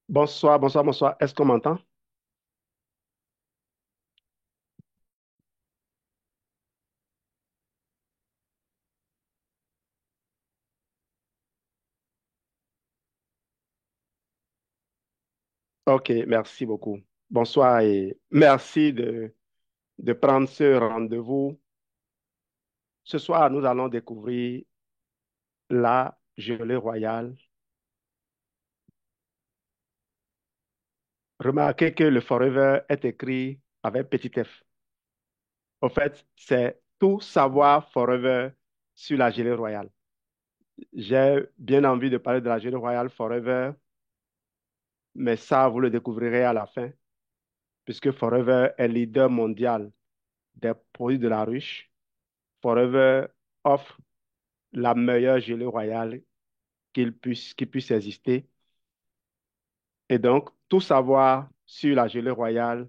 Bonsoir, bonsoir, bonsoir. Est-ce qu'on m'entend? Ok, merci beaucoup. Bonsoir et merci de prendre ce rendez-vous. Ce soir, nous allons découvrir la gelée royale. Remarquez que le Forever est écrit avec petit f. Au fait, c'est tout savoir Forever sur la gelée royale. J'ai bien envie de parler de la gelée royale Forever, mais ça, vous le découvrirez à la fin, puisque Forever est leader mondial des produits de la ruche. Forever offre la meilleure gelée royale qui puisse exister. Et donc, tout savoir sur la gelée royale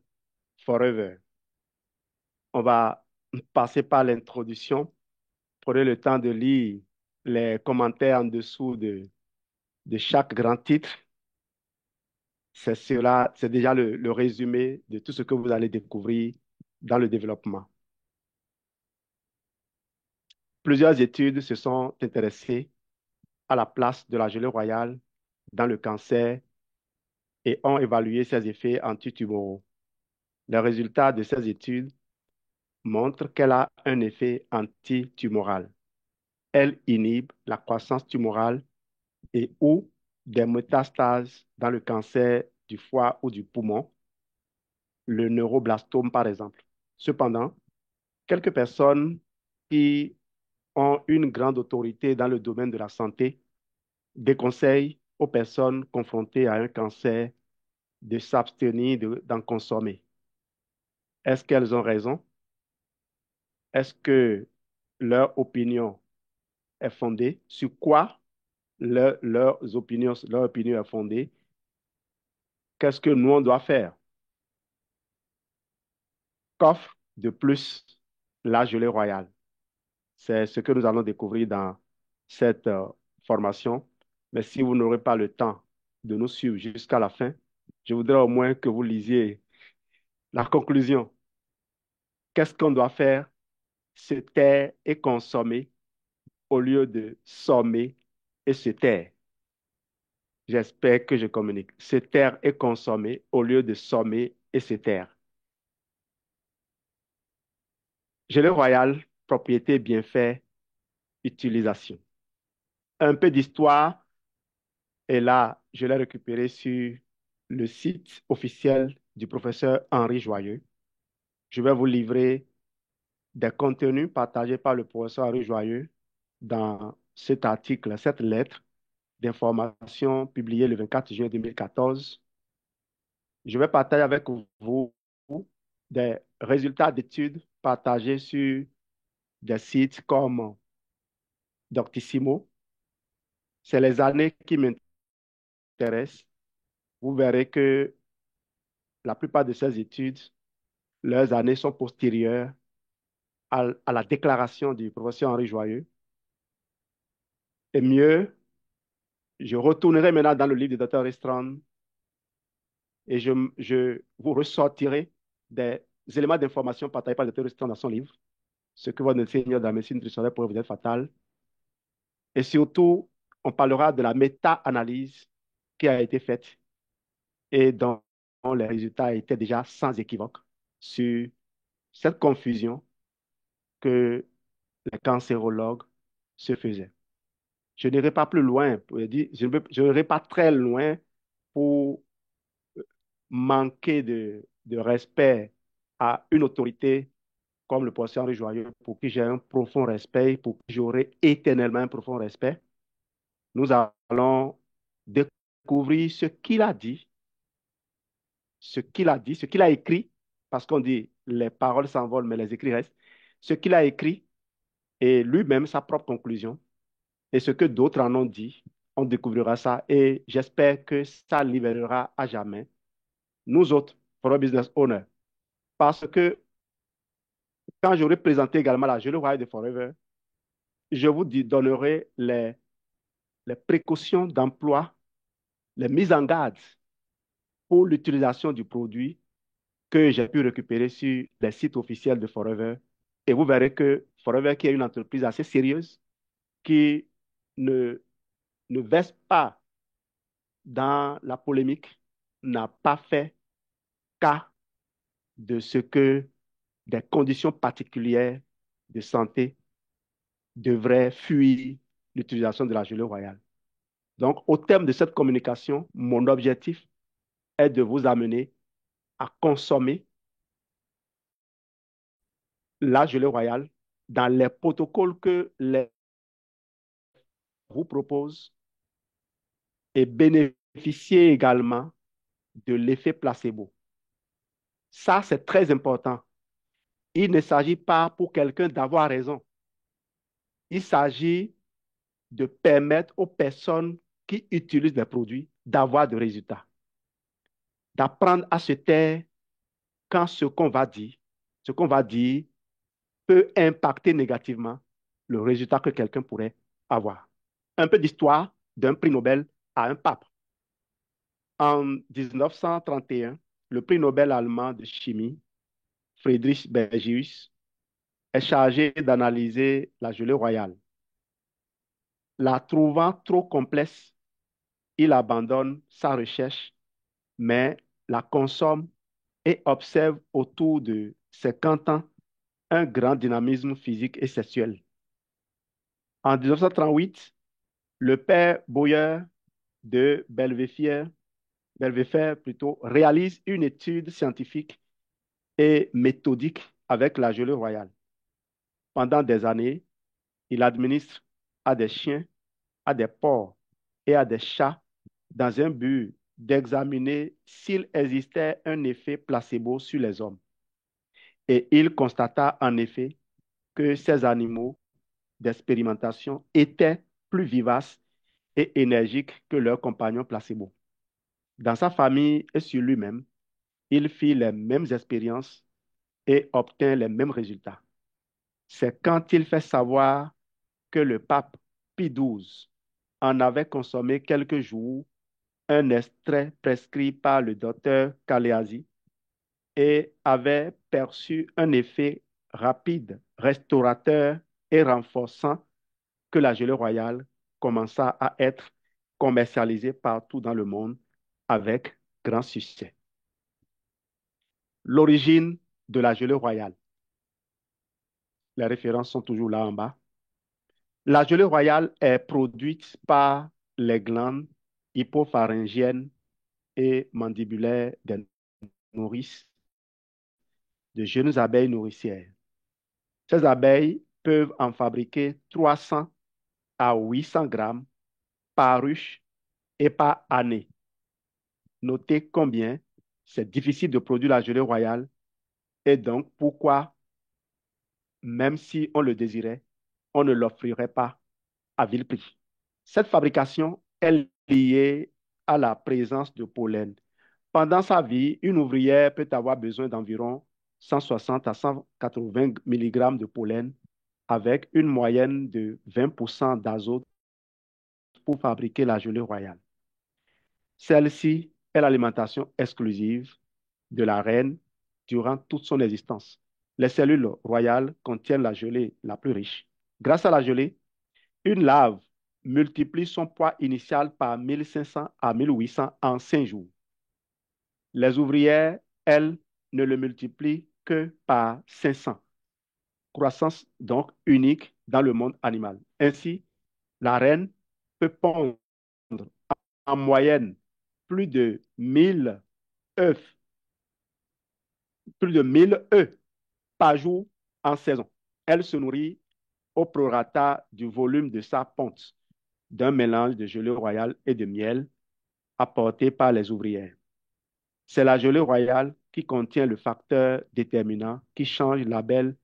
Forever. On va passer par l'introduction. Prenez le temps de lire les commentaires en dessous de chaque grand titre. C'est cela, c'est déjà le résumé de tout ce que vous allez découvrir dans le développement. Plusieurs études se sont intéressées à la place de la gelée royale dans le cancer et ont évalué ses effets antitumoraux. Les résultats de ces études montrent qu'elle a un effet antitumoral. Elle inhibe la croissance tumorale et ou des métastases dans le cancer du foie ou du poumon, le neuroblastome par exemple. Cependant, quelques personnes qui ont une grande autorité dans le domaine de la santé déconseillent aux personnes confrontées à un cancer de s'abstenir d'en consommer. Est-ce qu'elles ont raison? Est-ce que leur opinion est fondée? Sur quoi leur opinion est fondée? Qu'est-ce que nous, on doit faire? Qu'offre de plus la gelée royale? C'est ce que nous allons découvrir dans cette formation. Mais si vous n'aurez pas le temps de nous suivre jusqu'à la fin, je voudrais au moins que vous lisiez la conclusion. Qu'est-ce qu'on doit faire? Se taire et consommer au lieu de sommer et se taire. J'espère que je communique. Se taire et consommer au lieu de sommer et se taire. Gelée royale, propriété, bienfait, utilisation. Un peu d'histoire, et là, je l'ai récupéré sur le site officiel du professeur Henri Joyeux. Je vais vous livrer des contenus partagés par le professeur Henri Joyeux dans cet article, cette lettre d'information publiée le 24 juin 2014. Je vais partager avec vous des résultats d'études partagés sur des sites comme Doctissimo. C'est les années qui m'intéressent. Vous verrez que la plupart de ces études, leurs années sont postérieures à la déclaration du professeur Henri Joyeux. Et mieux, je retournerai maintenant dans le livre du Dr. Restran et je vous ressortirai des éléments d'information partagés par le Dr. Restran dans son livre, ce que votre enseignant de la médecine nutritionnelle pourrait vous être fatal. Et surtout, on parlera de la méta-analyse qui a été faite et dont les résultats étaient déjà sans équivoque sur cette confusion que les cancérologues se faisaient. Je n'irai pas plus loin, je n'irai pas très loin pour manquer de respect à une autorité comme le professeur Henri Joyeux, pour qui j'ai un profond respect, pour qui j'aurai éternellement un profond respect. Nous allons découvrir ce qu'il a écrit, parce qu'on dit les paroles s'envolent, mais les écrits restent, ce qu'il a écrit et lui-même sa propre conclusion, et ce que d'autres en ont dit, on découvrira ça et j'espère que ça libérera à jamais nous autres, pour le business owner. Parce que quand j'aurai présenté également la gelée royale de Forever, je vous donnerai les précautions d'emploi, les mises en garde pour l'utilisation du produit que j'ai pu récupérer sur les sites officiels de Forever. Et vous verrez que Forever, qui est une entreprise assez sérieuse, qui ne, ne verse pas dans la polémique, n'a pas fait cas de ce que des conditions particulières de santé devraient fuir l'utilisation de la gelée royale. Donc, au terme de cette communication, mon objectif est de vous amener à consommer la gelée royale dans les protocoles que les vous propose et bénéficier également de l'effet placebo. Ça, c'est très important. Il ne s'agit pas pour quelqu'un d'avoir raison. Il s'agit de permettre aux personnes qui utilisent les produits d'avoir des résultats, d'apprendre à se taire quand ce qu'on va dire peut impacter négativement le résultat que quelqu'un pourrait avoir. Un peu d'histoire d'un prix Nobel à un pape. En 1931, le prix Nobel allemand de chimie, Friedrich Bergius, est chargé d'analyser la gelée royale. La trouvant trop complexe, il abandonne sa recherche, mais la consomme et observe autour de 50 ans un grand dynamisme physique et sexuel. En 1938, le père Boyer de Belvéfer plutôt, réalise une étude scientifique et méthodique avec la gelée royale. Pendant des années, il administre à des chiens, à des porcs et à des chats dans un but d'examiner s'il existait un effet placebo sur les hommes. Et il constata en effet que ces animaux d'expérimentation étaient plus vivaces et énergiques que leurs compagnons placebo. Dans sa famille et sur lui-même, il fit les mêmes expériences et obtint les mêmes résultats. C'est quand il fait savoir que le pape Pie XII en avait consommé quelques jours un extrait prescrit par le docteur Kaleasi et avait perçu un effet rapide, restaurateur et renforçant que la gelée royale commença à être commercialisée partout dans le monde avec grand succès. L'origine de la gelée royale. Les références sont toujours là en bas. La gelée royale est produite par les glandes hypopharyngiennes et mandibulaires des nourrices, de jeunes abeilles nourricières. Ces abeilles peuvent en fabriquer 300 à 800 grammes par ruche et par année. Notez combien c'est difficile de produire la gelée royale et donc pourquoi, même si on le désirait, on ne l'offrirait pas à vil prix. Cette fabrication est liée à la présence de pollen. Pendant sa vie, une ouvrière peut avoir besoin d'environ 160 à 180 mg de pollen avec une moyenne de 20% d'azote pour fabriquer la gelée royale. Celle-ci est l'alimentation exclusive de la reine durant toute son existence. Les cellules royales contiennent la gelée la plus riche. Grâce à la gelée, une larve multiplie son poids initial par 1500 à 1800 en 5 jours. Les ouvrières, elles, ne le multiplient que par 500. Croissance donc unique dans le monde animal. Ainsi, la reine peut pondre en moyenne plus de 1000 œufs, plus de 1000 œufs par jour en saison. Elle se nourrit au prorata du volume de sa ponte, d'un mélange de gelée royale et de miel apporté par les ouvrières. C'est la gelée royale qui contient le facteur déterminant qui change la belle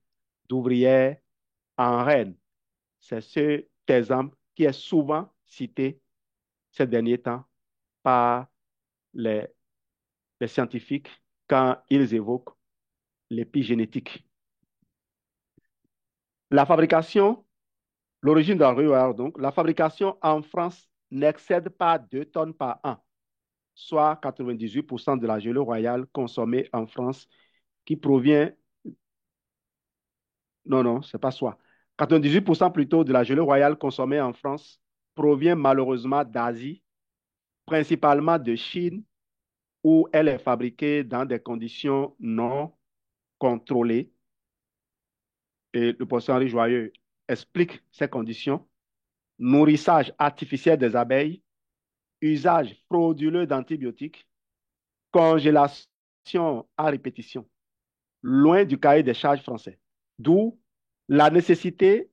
d'ouvrière en reine. C'est cet exemple qui est souvent cité ces derniers temps par les, les scientifiques quand ils évoquent l'épigénétique. La fabrication, l'origine de la gelée royale, donc, la fabrication en France n'excède pas 2 tonnes par an. soit 98% de la gelée royale consommée en France qui provient, non, non, c'est pas soit, 98% plutôt de la gelée royale consommée en France provient malheureusement d'Asie, principalement de Chine, où elle est fabriquée dans des conditions non contrôlées. Et le professeur Henri Joyeux explique ces conditions: nourrissage artificiel des abeilles, usage frauduleux d'antibiotiques, congélation à répétition, loin du cahier des charges français. D'où la nécessité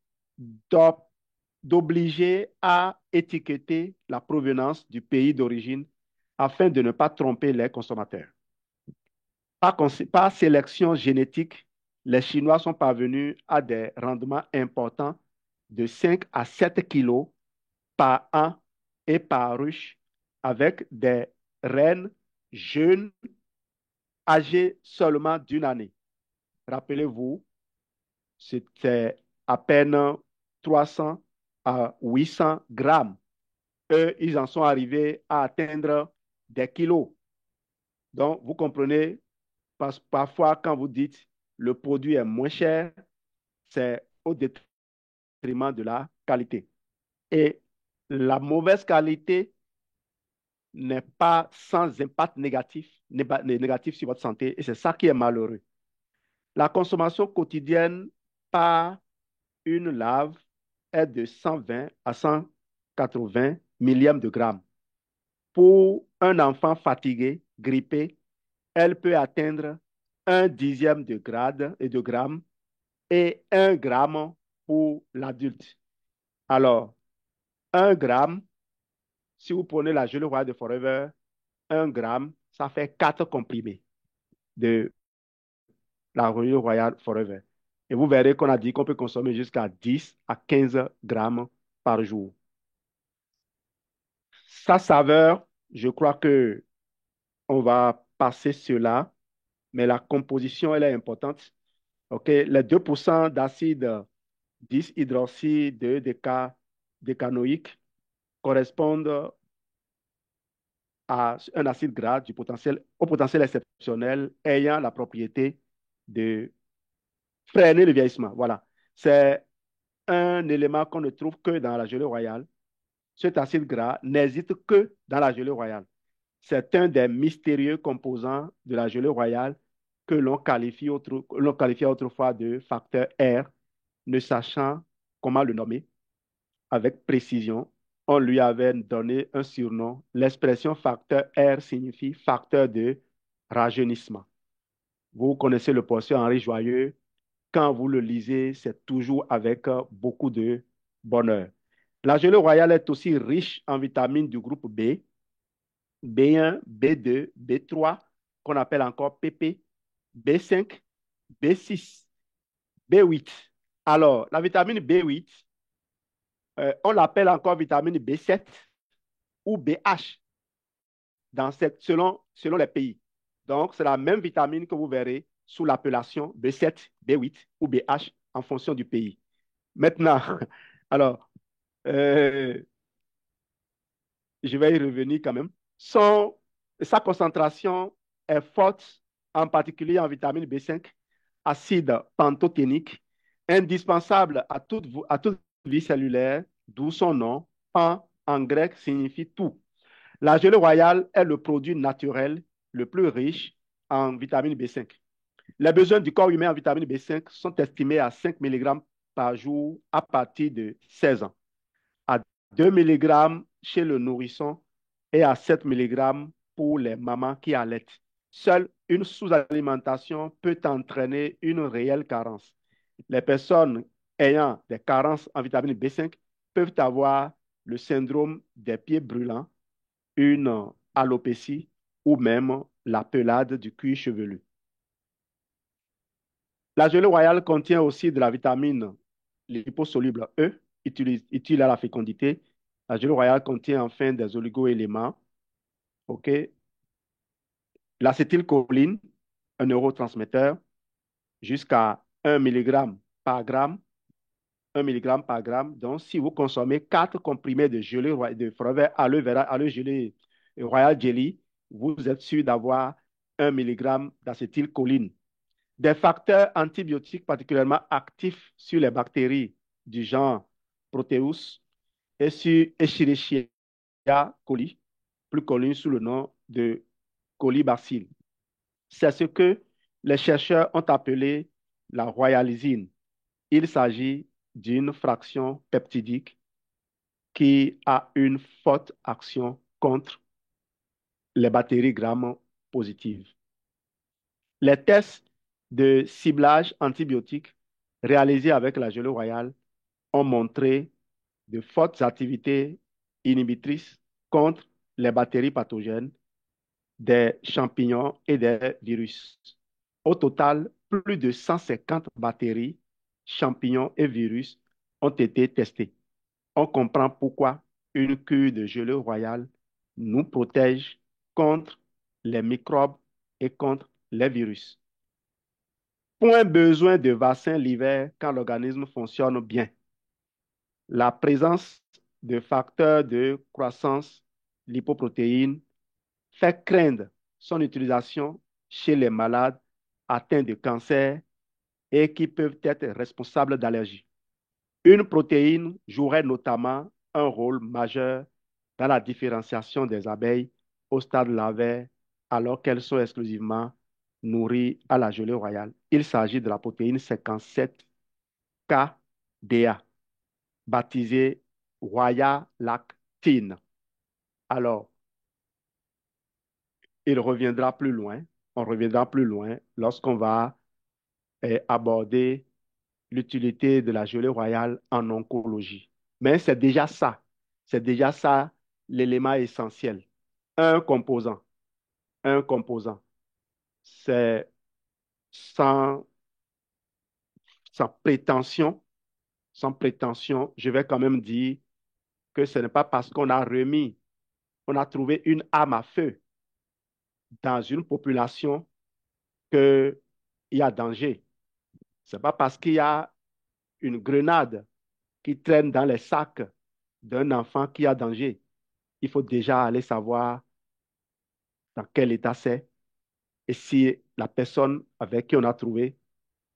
d'obliger à étiqueter la provenance du pays d'origine afin de ne pas tromper les consommateurs. Par sélection génétique, les Chinois sont parvenus à des rendements importants de 5 à 7 kilos par an et par ruche, avec des reines jeunes âgées seulement d'une année. Rappelez-vous, c'était à peine 300 à 800 grammes. Eux, ils en sont arrivés à atteindre des kilos. Donc, vous comprenez, parfois, quand vous dites le produit est moins cher, c'est au détriment de la qualité. Et la mauvaise qualité n'est pas sans impact négatif sur votre santé, et c'est ça qui est malheureux. La consommation quotidienne par une lave est de 120 à 180 millièmes de grammes. Pour un enfant fatigué, grippé, elle peut atteindre un dixième de grade et de gramme et 1 gramme pour l'adulte. Alors, 1 gramme, si vous prenez la gelée royale de Forever, 1 gramme, ça fait 4 comprimés de la gelée royale Forever. Et vous verrez qu'on a dit qu'on peut consommer jusqu'à 10 à 15 grammes par jour. Sa saveur, je crois que on va passer cela, mais la composition, elle est importante. OK, les 2% d'acide 10-hydroxy de décanoïque correspondent à un acide gras au potentiel exceptionnel ayant la propriété de freiner le vieillissement. Voilà. C'est un élément qu'on ne trouve que dans la gelée royale. Cet acide gras n'existe que dans la gelée royale. C'est un des mystérieux composants de la gelée royale que l'on qualifiait autrefois de facteur R, ne sachant comment le nommer avec précision. On lui avait donné un surnom. L'expression facteur R signifie facteur de rajeunissement. Vous connaissez le professeur Henri Joyeux. Quand vous le lisez, c'est toujours avec beaucoup de bonheur. La gelée royale est aussi riche en vitamines du groupe B, B1, B2, B3, qu'on appelle encore PP, B5, B6, B8. Alors, la vitamine B8, on l'appelle encore vitamine B7 ou BH selon les pays. Donc, c'est la même vitamine que vous verrez sous l'appellation B7, B8 ou BH en fonction du pays. Maintenant, alors, euh, je vais y revenir quand même. Sa concentration est forte, en particulier en vitamine B5, acide pantothénique, indispensable à toute vie cellulaire, d'où son nom. Pan en grec signifie tout. La gelée royale est le produit naturel le plus riche en vitamine B5. Les besoins du corps humain en vitamine B5 sont estimés à 5 mg par jour à partir de 16 ans, à 2 mg chez le nourrisson et à 7 mg pour les mamans qui allaitent. Seule une sous-alimentation peut entraîner une réelle carence. Les personnes ayant des carences en vitamine B5 peuvent avoir le syndrome des pieds brûlants, une alopécie ou même la pelade du cuir chevelu. La gelée royale contient aussi de la vitamine liposoluble E, utile à la fécondité. La gelée royale contient enfin des oligo-éléments, ok? L'acétylcholine, un neurotransmetteur, jusqu'à 1 mg par gramme, 1 mg par gramme. Donc, si vous consommez 4 comprimés de gelée de Forever Aloe Vera, Aloe Gelée Royal Jelly, vous êtes sûr d'avoir 1 mg d'acétylcholine. Des facteurs antibiotiques particulièrement actifs sur les bactéries du genre Proteus et sur Escherichia coli, plus connu sous le nom de colibacille. C'est ce que les chercheurs ont appelé la royalisine. Il s'agit d'une fraction peptidique qui a une forte action contre les bactéries gram positives. Les tests de ciblage antibiotique réalisés avec la gelée royale ont montré de fortes activités inhibitrices contre les bactéries pathogènes, des champignons et des virus. Au total, plus de 150 bactéries, champignons et virus ont été testés. On comprend pourquoi une cure de gelée royale nous protège contre les microbes et contre les virus. Point besoin de vaccin l'hiver quand l'organisme fonctionne bien. La présence de facteurs de croissance lipoprotéines fait craindre son utilisation chez les malades atteints de cancer et qui peuvent être responsables d'allergies. Une protéine jouerait notamment un rôle majeur dans la différenciation des abeilles au stade larvaire alors qu'elles sont exclusivement nourries à la gelée royale. Il s'agit de la protéine 57KDA, baptisée royalactine. Alors, il reviendra plus loin, on reviendra plus loin lorsqu'on va aborder l'utilité de la gelée royale en oncologie. Mais c'est déjà ça l'élément essentiel. Un composant, un composant, c'est sans, sans prétention, sans prétention, je vais quand même dire que ce n'est pas parce qu'on a remis, on a trouvé une arme à feu dans une population qu'il y a danger. Ce n'est pas parce qu'il y a une grenade qui traîne dans les sacs d'un enfant qui a danger. Il faut déjà aller savoir dans quel état c'est et si la personne avec qui on a trouvé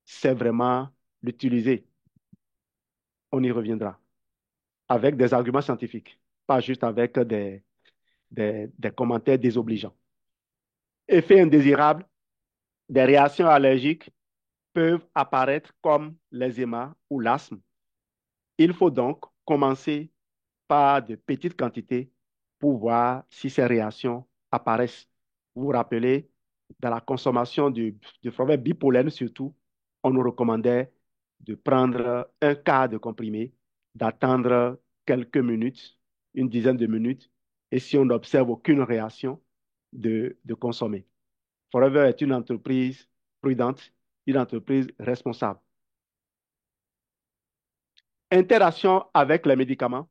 sait vraiment l'utiliser. On y reviendra avec des arguments scientifiques, pas juste avec des commentaires désobligeants. Effet indésirable, des réactions allergiques peuvent apparaître comme l'eczéma ou l'asthme. Il faut donc commencer par de petites quantités pour voir si ces réactions apparaissent. Vous vous rappelez, dans la consommation du fromage bipolène surtout, on nous recommandait de prendre un quart de comprimé, d'attendre quelques minutes, une dizaine de minutes, et si on n'observe aucune réaction, de consommer. Forever est une entreprise prudente, une entreprise responsable. Interaction avec les médicaments,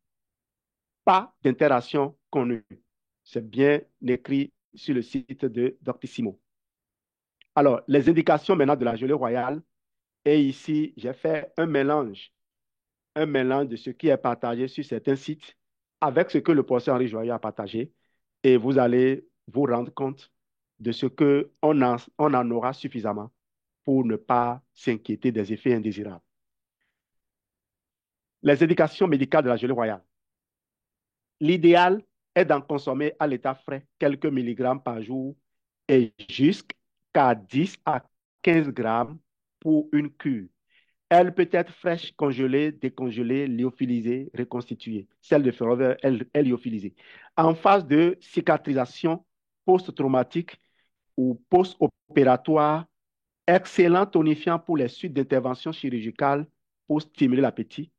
pas d'interaction connue. C'est bien écrit sur le site de Doctissimo. Alors, les indications maintenant de la gelée royale. Et ici, j'ai fait un mélange de ce qui est partagé sur certains sites avec ce que le professeur Henri Joyeux a partagé. Et vous allez vous rendre compte de ce on en aura suffisamment pour ne pas s'inquiéter des effets indésirables. Les indications médicales de la gelée royale. L'idéal est d'en consommer à l'état frais quelques milligrammes par jour et jusqu'à 10 à 15 grammes pour une cure. Elle peut être fraîche, congelée, décongelée, lyophilisée, reconstituée. Celle de Forever est lyophilisée. En phase de cicatrisation post-traumatique ou post-opératoire, excellent tonifiant pour les suites d'interventions chirurgicales pour stimuler l'appétit,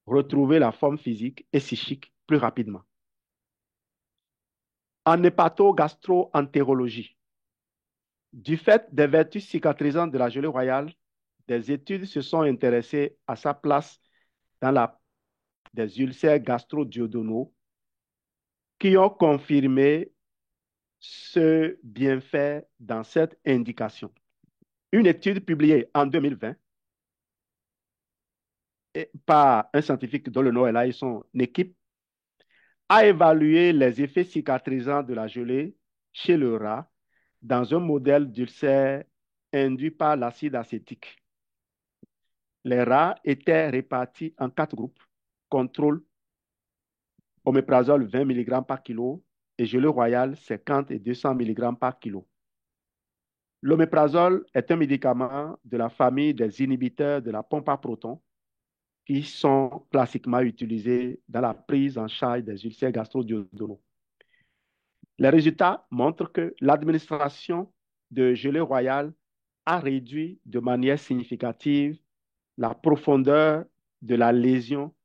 retrouver la forme physique et psychique plus rapidement. En hépatogastro-entérologie, du fait des vertus cicatrisantes de la gelée royale, des études se sont intéressées à sa place dans la des ulcères gastro-duodénaux qui ont confirmé ce bienfait dans cette indication. Une étude publiée en 2020 par un scientifique dont le nom est là et son équipe a évalué les effets cicatrisants de la gelée chez le rat dans un modèle d'ulcère induit par l'acide acétique. Les rats étaient répartis en 4 groupes. Contrôle, oméprazole 20 mg par kilo et gelée royale 50 et 200 mg par kilo. L'oméprazole est un médicament de la famille des inhibiteurs de la pompe à protons qui sont classiquement utilisés dans la prise en charge des ulcères gastro-duodénaux. Les résultats montrent que l'administration de gelée royale a réduit de manière significative la profondeur de la lésion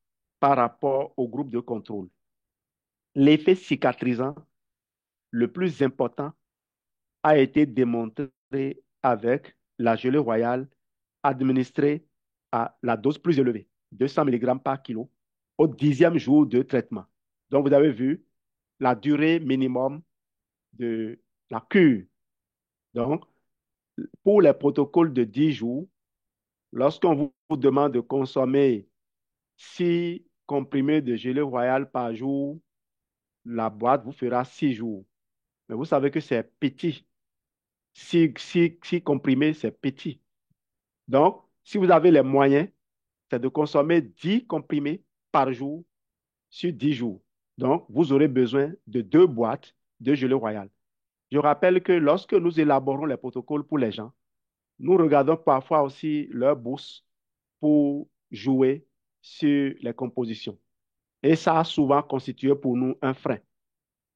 par rapport au groupe de contrôle. L'effet cicatrisant le plus important a été démontré avec la gelée royale administrée à la dose plus élevée, 200 mg par kilo, au 10e jour de traitement. Donc, vous avez vu la durée minimum de la cure. Donc, pour les protocoles de 10 jours, lorsqu'on vous demande de consommer 6 comprimés de gelée royale par jour, la boîte vous fera 6 jours. Mais vous savez que c'est petit. 6 comprimés, c'est petit. Donc, si vous avez les moyens, c'est de consommer 10 comprimés par jour sur 10 jours. Donc, vous aurez besoin de 2 boîtes de gelée royale. Je rappelle que lorsque nous élaborons les protocoles pour les gens, nous regardons parfois aussi leur bourse pour jouer sur les compositions. Et ça a souvent constitué pour nous un frein.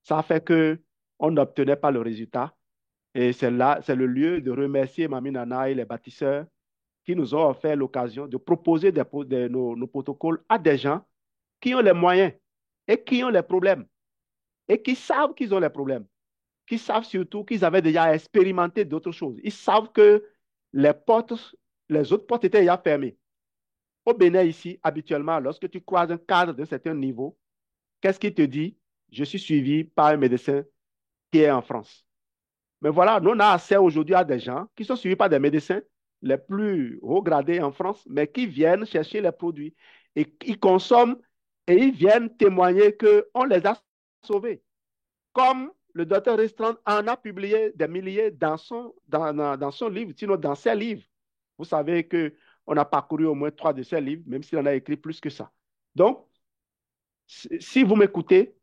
Ça fait qu'on n'obtenait pas le résultat. Et c'est là, c'est le lieu de remercier Mami Nana et les bâtisseurs qui nous ont offert l'occasion de proposer nos protocoles à des gens qui ont les moyens et qui ont les problèmes et qui savent qu'ils ont les problèmes, qui savent surtout qu'ils avaient déjà expérimenté d'autres choses. Ils savent que les portes, les autres portes étaient déjà fermées. Au Bénin, ici, habituellement, lorsque tu croises un cadre d'un certain niveau, qu'est-ce qu'il te dit? Je suis suivi par un médecin qui est en France. Mais voilà, nous, on a accès aujourd'hui à des gens qui sont suivis par des médecins les plus haut gradés en France, mais qui viennent chercher les produits et ils consomment et ils viennent témoigner qu'on les a sauvés. Comme le docteur Restaurant en a publié des milliers dans son livre, sinon dans ses livres. Vous savez qu'on a parcouru au moins 3 de ses livres, même s'il en a écrit plus que ça. Donc, si vous m'écoutez,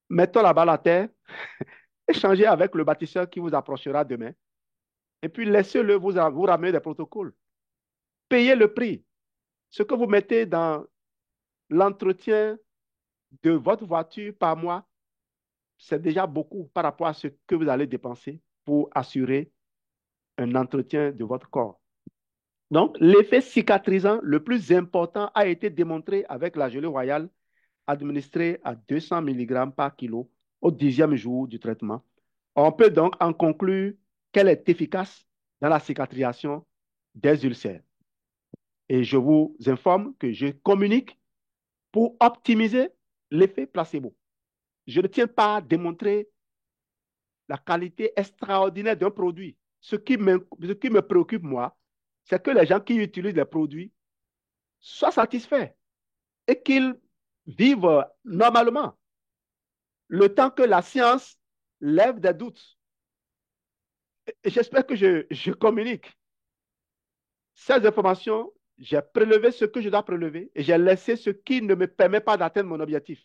mettons la balle à terre, échangez avec le bâtisseur qui vous approchera demain, et puis laissez-le vous ramener des protocoles. Payez le prix. Ce que vous mettez dans l'entretien de votre voiture par mois, c'est déjà beaucoup par rapport à ce que vous allez dépenser pour assurer un entretien de votre corps. Donc, l'effet cicatrisant le plus important a été démontré avec la gelée royale administrée à 200 mg par kilo au 10e jour du traitement. On peut donc en conclure qu'elle est efficace dans la cicatrisation des ulcères. Et je vous informe que je communique pour optimiser l'effet placebo. Je ne tiens pas à démontrer la qualité extraordinaire d'un produit. Ce qui me préoccupe, moi, c'est que les gens qui utilisent les produits soient satisfaits et qu'ils vivent normalement, le temps que la science lève des doutes. Et j'espère que je communique. Ces informations, j'ai prélevé ce que je dois prélever et j'ai laissé ce qui ne me permet pas d'atteindre mon objectif.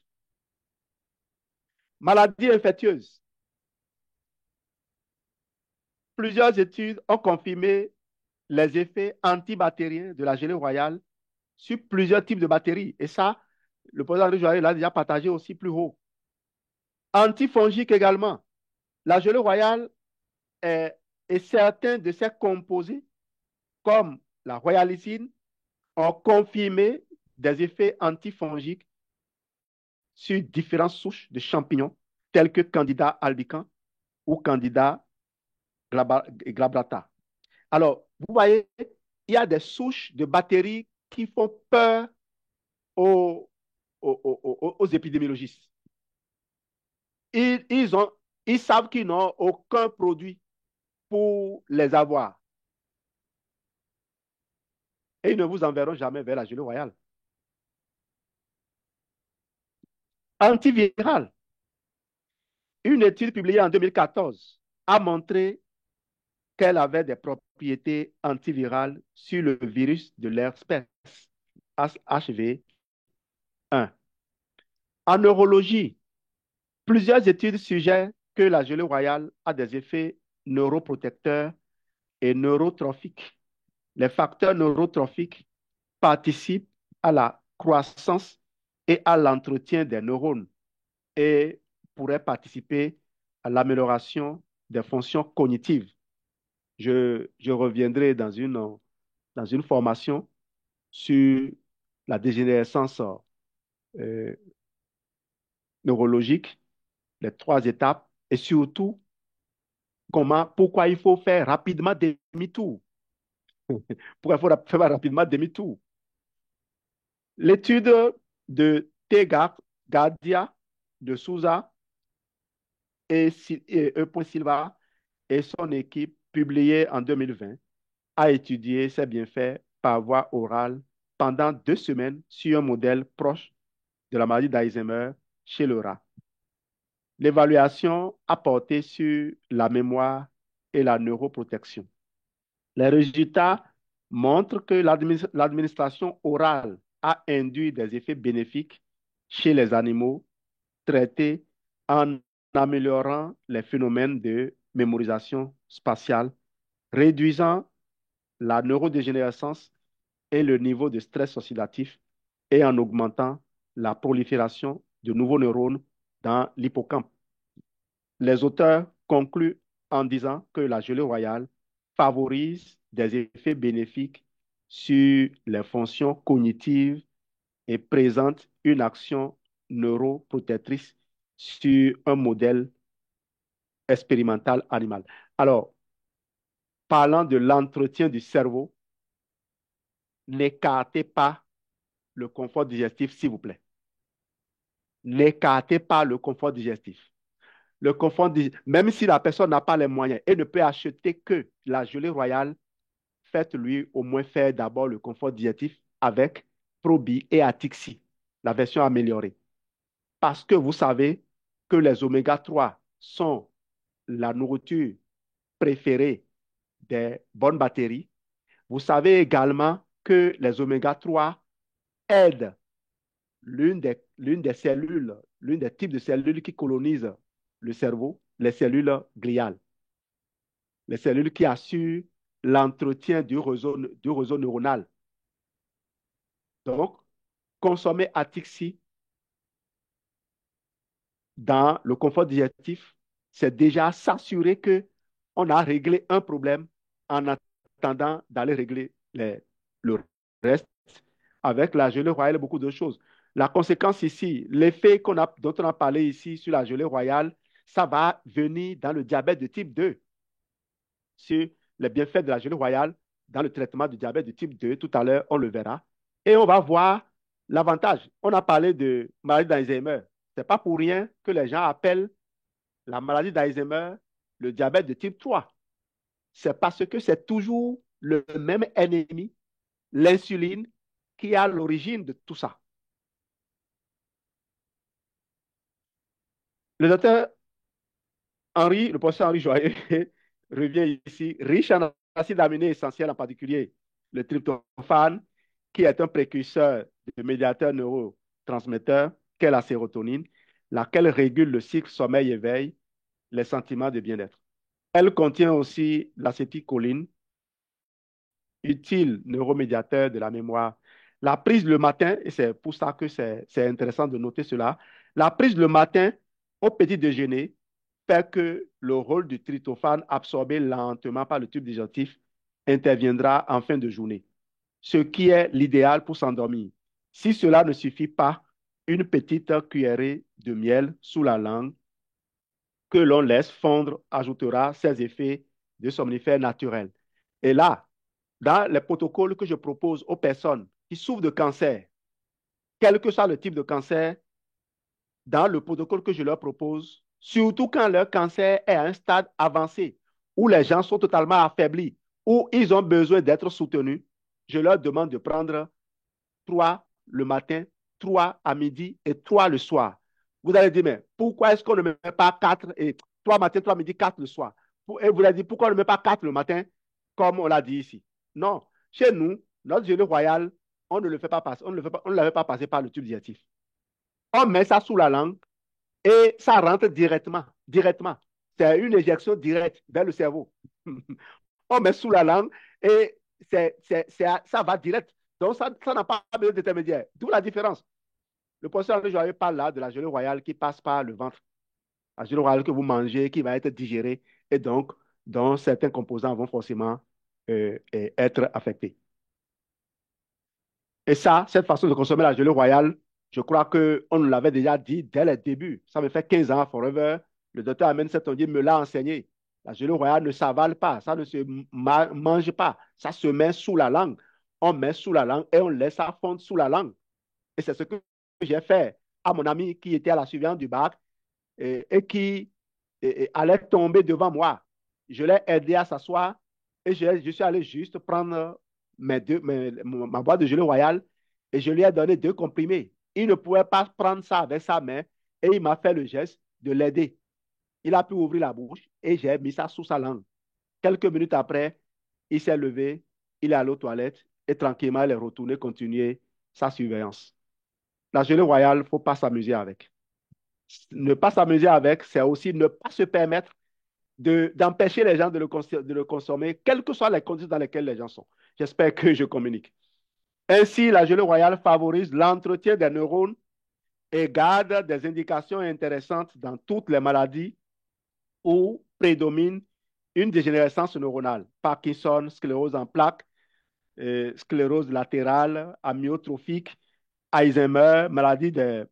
Maladie infectieuse. Plusieurs études ont confirmé les effets antibactériens de la gelée royale sur plusieurs types de bactéries. Et ça, le président André Joël l'a déjà partagé aussi plus haut. Antifongique également. La gelée royale et certains de ses composés, comme la royalicine, ont confirmé des effets antifongiques sur différentes souches de champignons, tels que Candida albicans ou Candida glabrata. Alors, vous voyez, il y a des souches de bactéries qui font peur aux, aux épidémiologistes. Ils, ils, ont, ils savent qu'ils n'ont aucun produit pour les avoir. Et ils ne vous enverront jamais vers la gelée royale. Antiviral. Une étude publiée en 2014 a montré qu'elle avait des propriétés antivirales sur le virus de l'herpès HV1. En neurologie, plusieurs études suggèrent que la gelée royale a des effets neuroprotecteurs et neurotrophiques. Les facteurs neurotrophiques participent à la croissance et à l'entretien des neurones et pourraient participer à l'amélioration des fonctions cognitives. Je reviendrai dans une formation sur la dégénérescence euh, neurologique, les trois étapes, et surtout pourquoi il faut faire rapidement demi-tour. Pourquoi il faut faire rapidement demi-tour. L'étude de Gardia, de Souza et E. Silva et son équipe, publiée en 2020, a étudié ces bienfaits par voie orale pendant 2 semaines sur un modèle proche de la maladie d'Alzheimer chez le rat. L'évaluation a porté sur la mémoire et la neuroprotection. Les résultats montrent que l'administration orale a induit des effets bénéfiques chez les animaux traités en améliorant les phénomènes de mémorisation spatiale, réduisant la neurodégénérescence et le niveau de stress oxydatif et en augmentant la prolifération de nouveaux neurones dans l'hippocampe. Les auteurs concluent en disant que la gelée royale favorise des effets bénéfiques sur les fonctions cognitives et présente une action neuroprotectrice sur un modèle expérimental animal. Alors, parlant de l'entretien du cerveau, n'écartez pas le confort digestif, s'il vous plaît. N'écartez pas le confort digestif. Même si la personne n'a pas les moyens et ne peut acheter que la gelée royale, faites-lui au moins faire d'abord le confort digestif avec Probi et Atixi, la version améliorée. Parce que vous savez que les oméga 3 sont la nourriture préférée des bonnes bactéries. Vous savez également que les oméga 3 aident l'une des cellules, l'une des types de cellules qui colonisent le cerveau, les cellules gliales, les cellules qui assurent l'entretien du réseau neuronal. Donc, consommer Atixi dans le confort digestif, c'est déjà s'assurer que on a réglé un problème en attendant d'aller régler le reste avec la gelée royale et beaucoup de choses. La conséquence ici, l'effet dont on a parlé ici sur la gelée royale, ça va venir dans le diabète de type 2, sur les bienfaits de la gelée royale dans le traitement du diabète de type 2. Tout à l'heure, on le verra. Et on va voir l'avantage. On a parlé de maladie d'Alzheimer. Ce n'est pas pour rien que les gens appellent la maladie d'Alzheimer le diabète de type 3. C'est parce que c'est toujours le même ennemi, l'insuline, qui est à l'origine de tout ça. Le docteur le professeur Henri Joyeux revient ici, riche en acides aminés essentiels, en particulier le tryptophane, qui est un précurseur de médiateur neurotransmetteur, qu'est la sérotonine, laquelle régule le cycle sommeil-éveil, les sentiments de bien-être. Elle contient aussi l'acétylcholine, utile neuromédiateur de la mémoire. La prise le matin, et c'est pour ça que c'est intéressant de noter cela, la prise le matin au petit déjeuner fait que le rôle du tryptophane absorbé lentement par le tube digestif interviendra en fin de journée, ce qui est l'idéal pour s'endormir. Si cela ne suffit pas, une petite cuillerée de miel sous la langue que l'on laisse fondre ajoutera ses effets de somnifère naturel. Et là, dans les protocoles que je propose aux personnes qui souffrent de cancer, quel que soit le type de cancer, dans le protocole que je leur propose, surtout quand leur cancer est à un stade avancé, où les gens sont totalement affaiblis, où ils ont besoin d'être soutenus, je leur demande de prendre 3 le matin, 3 à midi et 3 le soir. Vous allez dire, mais pourquoi est-ce qu'on ne met pas 4 et 3 matin, 3 midi, 4 le soir? Et vous allez dire, pourquoi on ne met pas 4 le matin, comme on l'a dit ici? Non. Chez nous, notre gelée royale, on ne le fait pas passer, on ne le fait pas, on ne l'avait pas passé par le tube digestif. On met ça sous la langue et ça rentre directement. Directement. C'est une éjection directe vers le cerveau. On met sous la langue et ça va direct. Donc, ça n'a pas besoin d'intermédiaire. D'où la différence. Le professeur Henri Joyeux parle là de la gelée royale qui passe par le ventre. La gelée royale que vous mangez, qui va être digérée et donc, dont certains composants vont forcément être affectés. Et ça, cette façon de consommer la gelée royale, je crois qu'on nous l'avait déjà dit dès le début. Ça me fait 15 ans à Forever. Le docteur Amen Setondier me l'a enseigné. La gelée royale ne s'avale pas, ça ne se mange pas. Ça se met sous la langue. On met sous la langue et on laisse ça fondre sous la langue. Et c'est ce que j'ai fait à mon ami qui était à la surveillance du bac et qui allait tomber devant moi. Je l'ai aidé à s'asseoir et je suis allé juste prendre ma boîte de gelée royale et je lui ai donné 2 comprimés. Il ne pouvait pas prendre ça avec sa main et il m'a fait le geste de l'aider. Il a pu ouvrir la bouche et j'ai mis ça sous sa langue. Quelques minutes après, il s'est levé, il est allé aux toilettes et tranquillement, il est retourné continuer sa surveillance. La gelée royale, il ne faut pas s'amuser avec. Ne pas s'amuser avec, c'est aussi ne pas se permettre d'empêcher les gens de le consommer, quelles que soient les conditions dans lesquelles les gens sont. J'espère que je communique. Ainsi, la gelée royale favorise l'entretien des neurones et garde des indications intéressantes dans toutes les maladies où prédomine une dégénérescence neuronale, Parkinson, sclérose en plaques, sclérose latérale, amyotrophique, Alzheimer, maladie des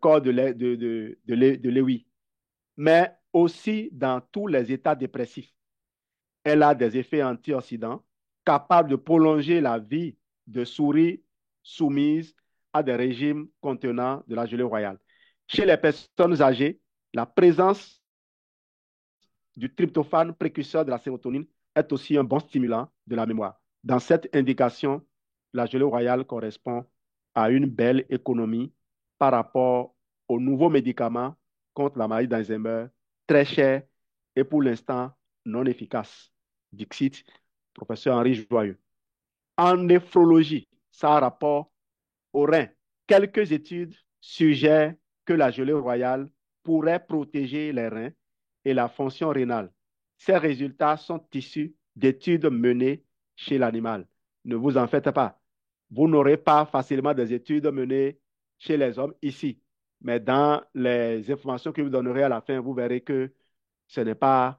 corps de Lewy, mais aussi dans tous les états dépressifs. Elle a des effets antioxydants capables de prolonger la vie de souris soumises à des régimes contenant de la gelée royale. Chez les personnes âgées, la présence du tryptophane, précurseur de la sérotonine, est aussi un bon stimulant de la mémoire. Dans cette indication, la gelée royale correspond à une belle économie par rapport aux nouveaux médicaments contre la maladie d'Alzheimer, très chers et pour l'instant non efficaces. Dixit, professeur Henri Joyeux. En néphrologie, ça a rapport au rein. Quelques études suggèrent que la gelée royale pourrait protéger les reins et la fonction rénale. Ces résultats sont issus d'études menées chez l'animal. Ne vous en faites pas. Vous n'aurez pas facilement des études menées chez les hommes ici. Mais dans les informations que vous donnerez à la fin, vous verrez que ce n'est pas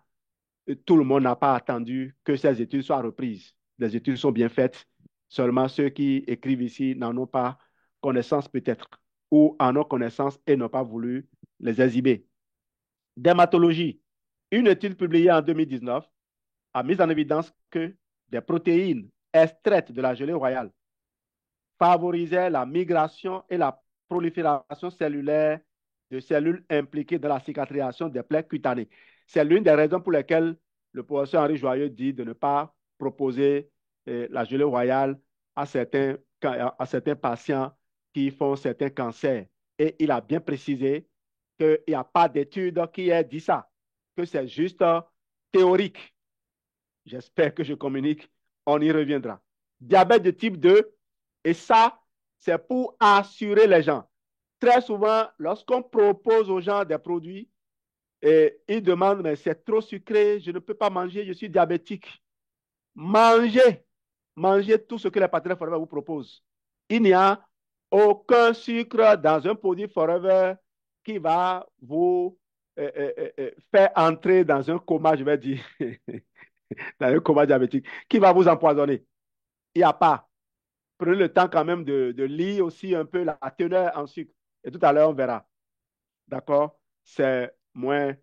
tout le monde n'a pas attendu que ces études soient reprises. Les études sont bien faites. Seulement ceux qui écrivent ici n'en ont pas connaissance peut-être ou en ont connaissance et n'ont pas voulu les exhiber. Dermatologie. Une étude publiée en 2019 a mis en évidence que des protéines extraites de la gelée royale favorisaient la migration et la prolifération cellulaire de cellules impliquées dans la cicatrisation des plaies cutanées. C'est l'une des raisons pour lesquelles le professeur Henri Joyeux dit de ne pas proposer la gelée royale à certains patients qui font certains cancers. Et il a bien précisé qu'il n'y a pas d'étude qui ait dit ça, que c'est juste théorique. J'espère que je communique, on y reviendra. Diabète de type 2, et ça, c'est pour assurer les gens. Très souvent, lorsqu'on propose aux gens des produits, ils demandent, mais c'est trop sucré, je ne peux pas manger, je suis diabétique. Mangez, mangez tout ce que les partenaires Forever vous proposent. Il n'y a aucun sucre dans un produit Forever qui va vous faire entrer dans un coma, je vais dire, dans un coma diabétique, qui va vous empoisonner. Il n'y a pas. Prenez le temps quand même de lire aussi un peu la teneur en sucre. Et tout à l'heure, on verra. D'accord? C'est moins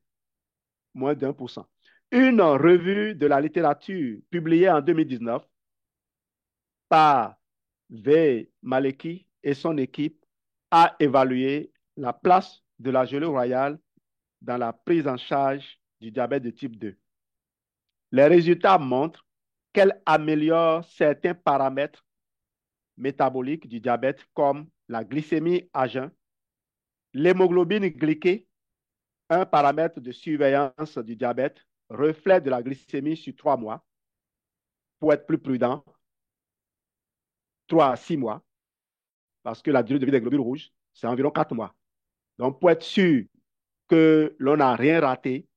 d'1%. Une revue de la littérature publiée en 2019 par V. Maleki et son équipe a évalué la place de la gelée royale dans la prise en charge du diabète de type 2. Les résultats montrent qu'elle améliore certains paramètres métaboliques du diabète comme la glycémie à jeun, L'hémoglobine glyquée, un paramètre de surveillance du diabète, reflet de la glycémie sur 3 mois, pour être plus prudent, 3 à 6 mois, parce que la durée de vie des globules rouges, c'est environ 4 mois. Donc, pour être sûr que l'on n'a rien raté,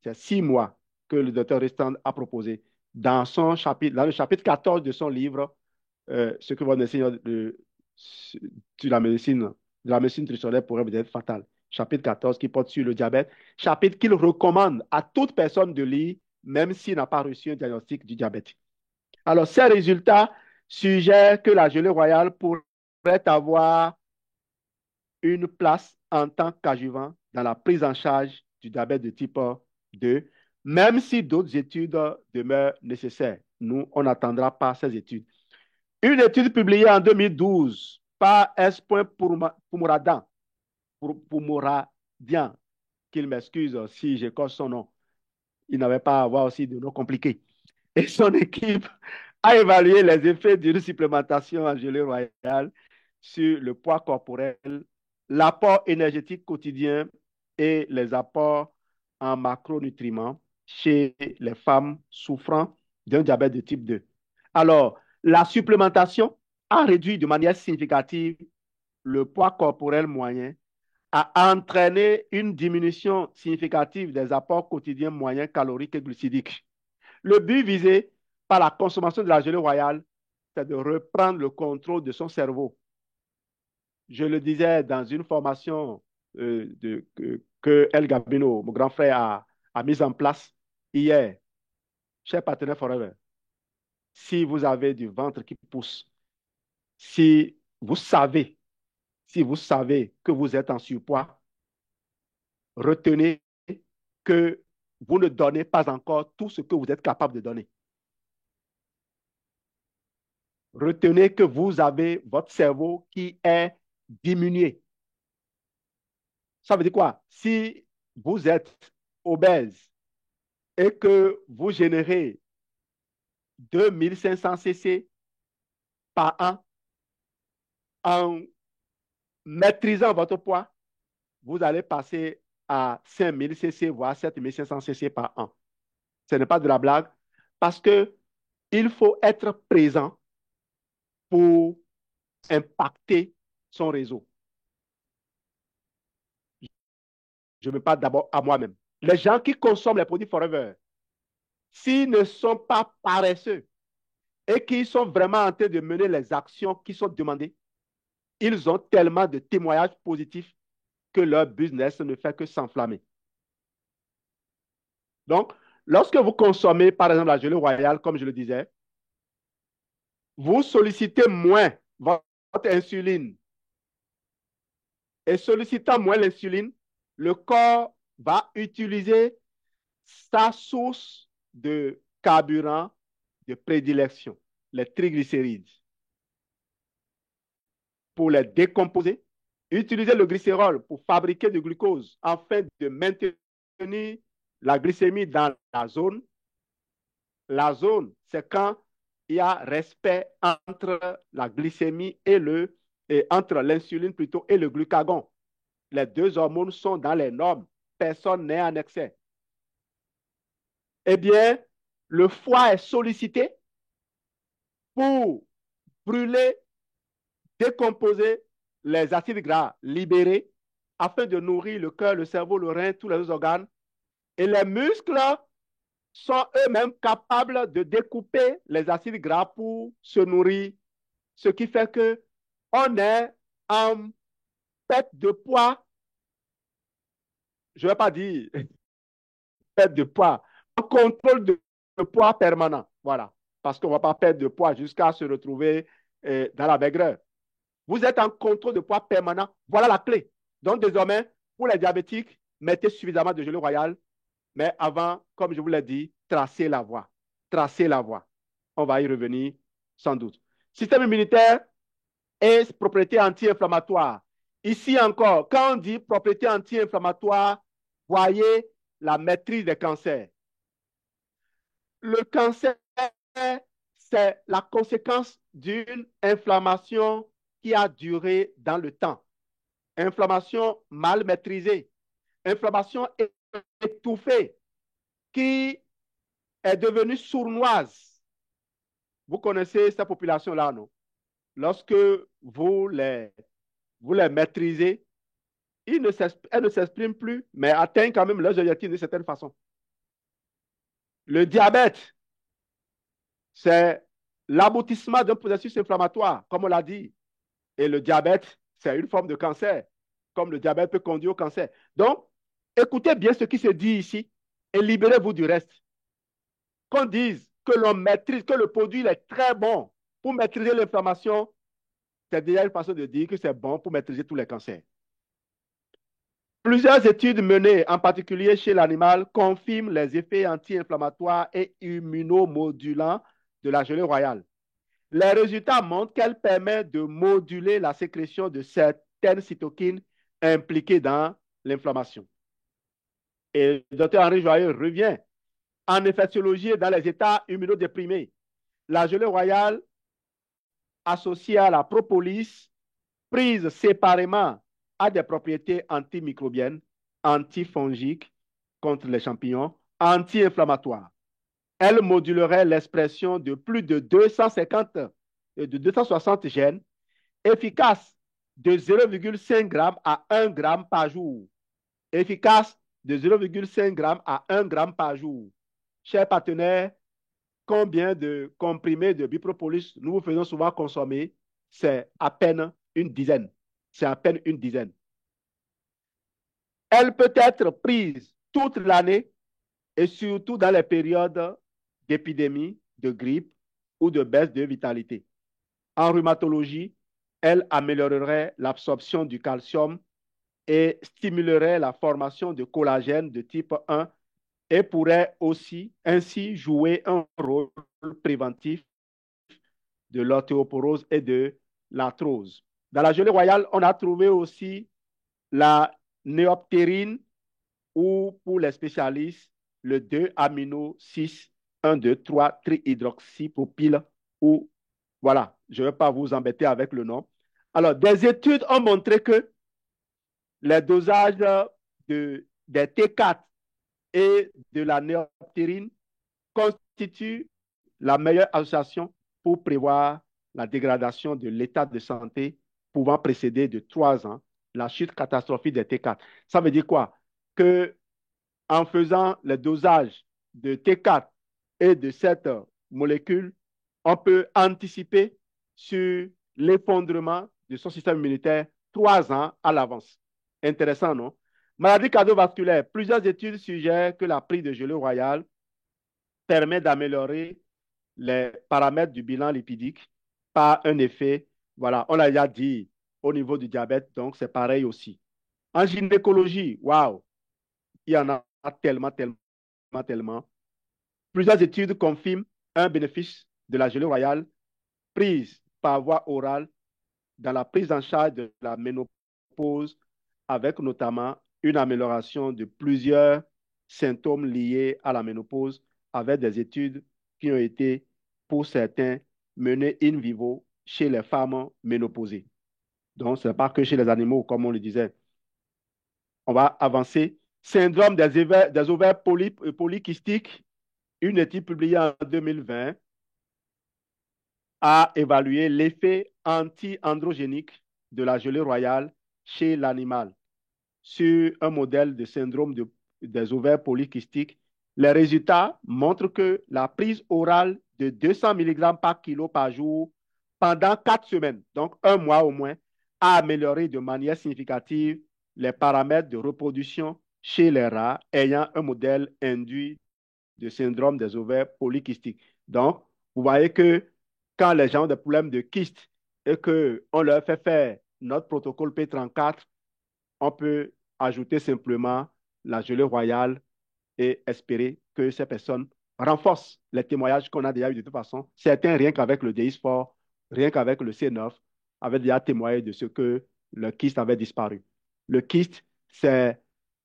c'est 6 mois que le docteur Restant a proposé dans le chapitre 14 de son livre, ce que votre médecine de la médecine nutritionnelle pourrait vous être fatal. Chapitre 14 qui porte sur le diabète. Chapitre qu'il recommande à toute personne de lire, même s'il n'a pas reçu un diagnostic du diabète. Alors, ces résultats suggèrent que la gelée royale pourrait avoir une place en tant qu'adjuvant dans la prise en charge du diabète de type 2, même si d'autres études demeurent nécessaires. Nous, on n'attendra pas ces études. Une étude publiée en 2012 par S. Pourmouradian, qu'il m'excuse si j'écorche son nom, il n'avait pas à avoir aussi de noms compliqués, et son équipe a évalué les effets d'une supplémentation en gelée royale sur le poids corporel, l'apport énergétique quotidien et les apports en macronutriments chez les femmes souffrant d'un diabète de type 2. Alors, la supplémentation a réduit de manière significative le poids corporel moyen, a entraîné une diminution significative des apports quotidiens moyens caloriques et glucidiques. Le but visé par la consommation de la gelée royale, c'est de reprendre le contrôle de son cerveau. Je le disais dans une formation que El Gabino, mon grand frère, a mise en place hier. Cher partenaire Forever, si vous avez du ventre qui pousse, si vous savez, si vous savez que vous êtes en surpoids, retenez que vous ne donnez pas encore tout ce que vous êtes capable de donner. Retenez que vous avez votre cerveau qui est diminué. Ça veut dire quoi? Si vous êtes obèse et que vous générez 2500 cc par an en maîtrisant votre poids, vous allez passer à 5000 cc, voire 7500 cc par an. Ce n'est pas de la blague parce que il faut être présent pour impacter son réseau. Je me parle d'abord à moi-même. Les gens qui consomment les produits Forever, s'ils ne sont pas paresseux et qui sont vraiment en train de mener les actions qui sont demandées, ils ont tellement de témoignages positifs que leur business ne fait que s'enflammer. Donc, lorsque vous consommez, par exemple, la gelée royale, comme je le disais, vous sollicitez moins votre insuline. Et sollicitant moins l'insuline, le corps va utiliser sa source de carburant de prédilection, les triglycérides, pour les décomposer, utiliser le glycérol pour fabriquer du glucose afin de maintenir la glycémie dans la zone. La zone, c'est quand il y a respect entre la glycémie et entre l'insuline plutôt et le glucagon. Les deux hormones sont dans les normes. Personne n'est en excès. Eh bien, le foie est sollicité pour brûler, décomposer les acides gras libérés afin de nourrir le cœur, le cerveau, le rein, tous les organes. Et les muscles sont eux-mêmes capables de découper les acides gras pour se nourrir, ce qui fait que on est en perte de poids, je ne vais pas dire perte de poids, en contrôle de poids permanent. Voilà. Parce qu'on ne va pas perdre de poids jusqu'à se retrouver dans la maigreur. Vous êtes en contrôle de poids permanent. Voilà la clé. Donc, désormais, pour les diabétiques, mettez suffisamment de gelée royale. Mais avant, comme je vous l'ai dit, tracez la voie. Tracez la voie. On va y revenir sans doute. Système immunitaire et propriété anti-inflammatoire. Ici encore, quand on dit propriété anti-inflammatoire, voyez la maîtrise des cancers. Le cancer, c'est la conséquence d'une inflammation qui a duré dans le temps. inflammation mal maîtrisée, inflammation étouffée qui est devenue sournoise. Vous connaissez cette population-là, non? Lorsque vous les, vous les maîtrisez, elles ne s'expriment plus, mais atteignent quand même leurs objectifs d'une certaine façon. Le diabète, c'est l'aboutissement d'un processus inflammatoire, comme on l'a dit. Et le diabète, c'est une forme de cancer, comme le diabète peut conduire au cancer. Donc, écoutez bien ce qui se dit ici et libérez-vous du reste. Qu'on dise que l'on maîtrise, que le produit est très bon pour maîtriser l'inflammation, c'est déjà une façon de dire que c'est bon pour maîtriser tous les cancers. Plusieurs études menées, en particulier chez l'animal, confirment les effets anti-inflammatoires et immunomodulants de la gelée royale. Les résultats montrent qu'elle permet de moduler la sécrétion de certaines cytokines impliquées dans l'inflammation. Et le docteur Henri Joyeux revient en infectiologie dans les états immunodéprimés. La gelée royale associée à la propolis, prise séparément, a des propriétés antimicrobiennes, antifongiques contre les champignons, anti-inflammatoires. Elle modulerait l'expression de plus de 250 et de 260 gènes, efficace de 0,5 g à 1 g par jour. Efficace de 0,5 g à 1 g par jour. Chers partenaires, combien de comprimés de bipropolis nous vous faisons souvent consommer? C'est à peine une dizaine. C'est à peine une dizaine. Elle peut être prise toute l'année et surtout dans les périodes d'épidémie, de grippe ou de baisse de vitalité. En rhumatologie, elle améliorerait l'absorption du calcium et stimulerait la formation de collagène de type 1 et pourrait aussi ainsi jouer un rôle préventif de l'ostéoporose et de l'arthrose. Dans la gelée royale, on a trouvé aussi la néoptérine ou pour les spécialistes, le 2-amino-6-1,2,3-trihydroxypropyl ou voilà, je ne vais pas vous embêter avec le nom. Alors, des études ont montré que les dosages des T4 et de la néoptérine constituent la meilleure association pour prévoir la dégradation de l'état de santé pouvant précéder de 3 ans la chute catastrophique des T4. Ça veut dire quoi? Que en faisant le dosage de T4 et de cette molécule, on peut anticiper sur l'effondrement de son système immunitaire 3 ans à l'avance. Intéressant, non? Maladie cardiovasculaire. Plusieurs études suggèrent que la prise de gelée royale permet d'améliorer les paramètres du bilan lipidique par un effet, voilà, on l'a déjà dit au niveau du diabète, donc c'est pareil aussi. En gynécologie, waouh, il y en a tellement, tellement, tellement. Plusieurs études confirment un bénéfice de la gelée royale prise par voie orale dans la prise en charge de la ménopause, avec notamment une amélioration de plusieurs symptômes liés à la ménopause, avec des études qui ont été, pour certains, menées in vivo chez les femmes ménopausées. Donc, ce n'est pas que chez les animaux, comme on le disait. On va avancer. Syndrome des ovaires polykystiques, une étude publiée en 2020 a évalué l'effet anti-androgénique de la gelée royale chez l'animal sur un modèle de syndrome des ovaires polykystiques. Les résultats montrent que la prise orale de 200 mg par kilo par jour pendant 4 semaines, donc un mois au moins, a amélioré de manière significative les paramètres de reproduction chez les rats ayant un modèle induit de syndrome des ovaires polykystiques. Donc, vous voyez que quand les gens ont des problèmes de kyste et qu'on leur fait faire notre protocole P34, on peut ajouter simplement la gelée royale et espérer que ces personnes renforcent les témoignages qu'on a déjà eu de toute façon. Certains, rien qu'avec le DI-Sport, rien qu'avec le C9, avaient déjà témoigné de ce que le kyste avait disparu. Le kyste, c'est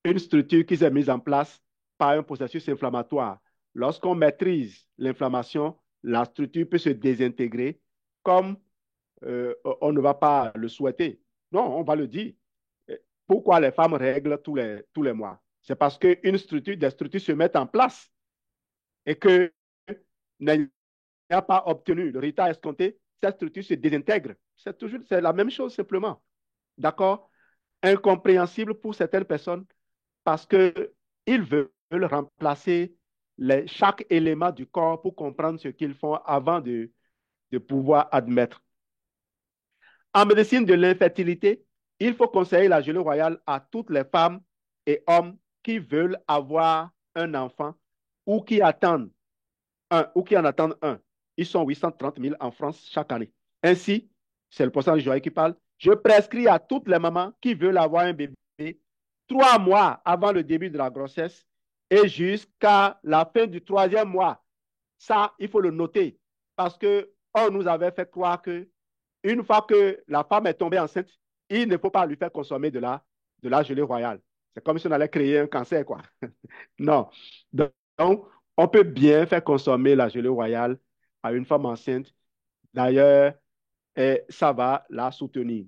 une structure qui s'est mise en place par un processus inflammatoire. Lorsqu'on maîtrise l'inflammation, la structure peut se désintégrer comme on ne va pas le souhaiter. Non, on va le dire. Pourquoi les femmes règlent tous les mois? C'est parce qu'une structure, des structures se mettent en place et que n'ayant pas obtenu le résultat escompté, cette structure se désintègre. C'est la même chose simplement. D'accord? Incompréhensible pour certaines personnes parce qu'ils veulent remplacer chaque élément du corps pour comprendre ce qu'ils font avant de pouvoir admettre. En médecine de l'infertilité, il faut conseiller la gelée royale à toutes les femmes et hommes qui veulent avoir un enfant ou qui attendent ou qui en attendent un. Ils sont 830 000 en France chaque année. Ainsi, c'est le pourcentage joyeux qui parle. Je prescris à toutes les mamans qui veulent avoir un bébé 3 mois avant le début de la grossesse et jusqu'à la fin du 3e mois. Ça, il faut le noter parce qu'on nous avait fait croire que une fois que la femme est tombée enceinte, il ne faut pas lui faire consommer de la gelée royale. C'est comme si on allait créer un cancer, quoi. Non. Donc, on peut bien faire consommer la gelée royale à une femme enceinte. D'ailleurs, ça va la soutenir.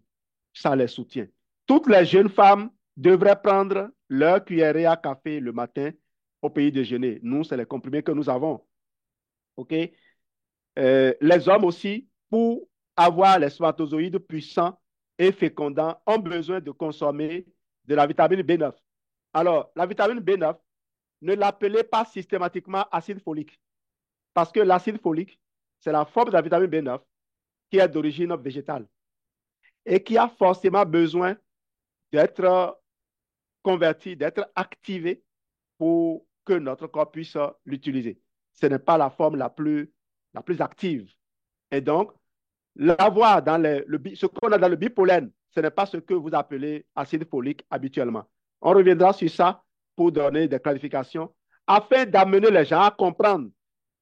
Ça les soutient. Toutes les jeunes femmes devraient prendre leur cuillerée à café le matin au petit déjeuner. Nous, c'est les comprimés que nous avons. OK? Les hommes aussi, pour avoir les spermatozoïdes puissants et fécondants, ont besoin de consommer de la vitamine B9. Alors, la vitamine B9, ne l'appelez pas systématiquement acide folique, parce que l'acide folique, c'est la forme de la vitamine B9 qui est d'origine végétale et qui a forcément besoin d'être converti, d'être activé pour que notre corps puisse l'utiliser. Ce n'est pas la forme la plus active. Et donc, l'avoir dans ce qu'on a dans le bipolène, ce n'est pas ce que vous appelez acide folique habituellement. On reviendra sur ça pour donner des clarifications afin d'amener les gens à comprendre